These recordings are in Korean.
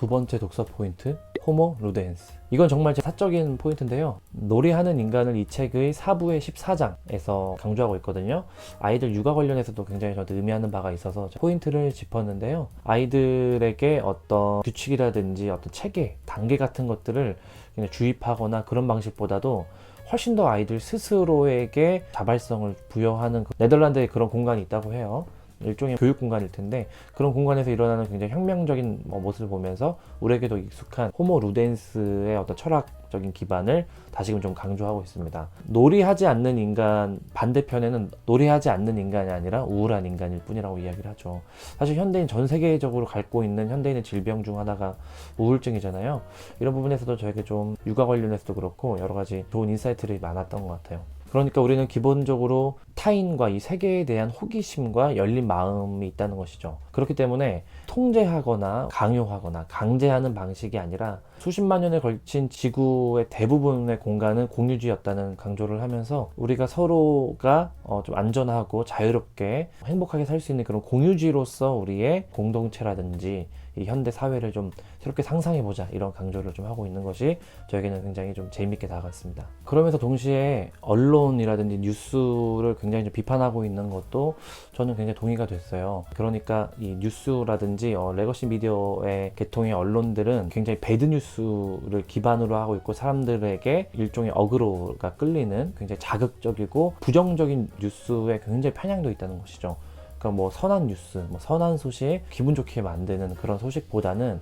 두 번째 독서 포인트, 호모 루덴스. 이건 정말 제 사적인 포인트인데요. 놀이하는 인간을 이 책의 4부의 14장에서 강조하고 있거든요. 아이들 육아 관련해서도 굉장히 저한테 의미하는 바가 있어서 포인트를 짚었는데요. 아이들에게 어떤 규칙이라든지 어떤 체계, 단계 같은 것들을 그냥 주입하거나 그런 방식보다도 훨씬 더 아이들 스스로에게 자발성을 부여하는 네덜란드에 그런 공간이 있다고 해요. 일종의 교육 공간일 텐데 그런 공간에서 일어나는 굉장히 혁명적인 모습을 보면서 우리에게도 익숙한 호모 루덴스의 어떤 철학적인 기반을 다시금 좀 강조하고 있습니다. 놀이하지 않는 인간 반대편에는 놀이하지 않는 인간이 아니라 우울한 인간일 뿐이라고 이야기를 하죠. 사실 현대인 전 세계적으로 갖고 있는 현대인의 질병 중 하나가 우울증이잖아요. 이런 부분에서도 저에게 좀 육아 관련해서도 그렇고 여러 가지 좋은 인사이트들이 많았던 것 같아요. 그러니까 우리는 기본적으로 타인과 이 세계에 대한 호기심과 열린 마음이 있다는 것이죠. 그렇기 때문에 통제하거나 강요하거나 강제하는 방식이 아니라 수십만 년에 걸친 지구의 대부분의 공간은 공유지였다는 강조를 하면서 우리가 서로가 좀 안전하고 자유롭게 행복하게 살 수 있는 그런 공유지로서 우리의 공동체라든지 이 현대 사회를 좀 새롭게 상상해보자, 이런 강조를 좀 하고 있는 것이 저에게는 굉장히 좀 재밌게 다가갔습니다. 그러면서 동시에 언론이라든지 뉴스를 굉장히 좀 비판하고 있는 것도 저는 굉장히 동의가 됐어요. 그러니까 이 뉴스라든지 레거시 미디어의 계통의 언론들은 굉장히 배드 뉴스를 기반으로 하고 있고 사람들에게 일종의 어그로가 끌리는 굉장히 자극적이고 부정적인 뉴스에 굉장히 편향도 있다는 것이죠. 그러니까 뭐 선한 뉴스, 뭐 선한 소식, 기분 좋게 만드는 그런 소식보다는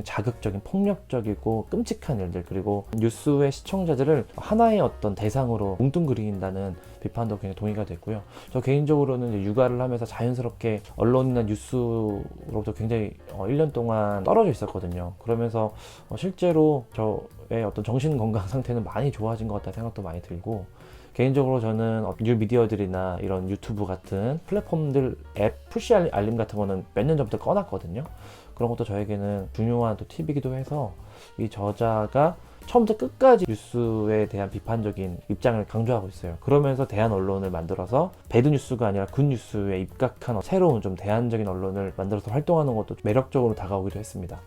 자극적인, 폭력적이고 끔찍한 일들, 그리고 뉴스의 시청자들을 하나의 어떤 대상으로 뭉뚱그린다는 비판도 굉장히 동의가 됐고요. 저 개인적으로는 이제 육아를 하면서 자연스럽게 언론이나 뉴스로부터 굉장히 1년 동안 떨어져 있었거든요. 그러면서 실제로 저의 어떤 정신 건강 상태는 많이 좋아진 것 같다는 생각도 많이 들고, 개인적으로 저는 뉴 미디어들이나 이런 유튜브 같은 플랫폼들 앱 푸시 알림 같은 거는 몇 년 전부터 꺼놨거든요. 그런 것도 저에게는 중요한 또 팁이기도 해서 이 저자가 처음부터 끝까지 뉴스에 대한 비판적인 입장을 강조하고 있어요. 그러면서 대한 언론을 만들어서 배드 뉴스가 아니라 굿 뉴스에 입각한 새로운 좀 대안적인 언론을 만들어서 활동하는 것도 매력적으로 다가오기도 했습니다.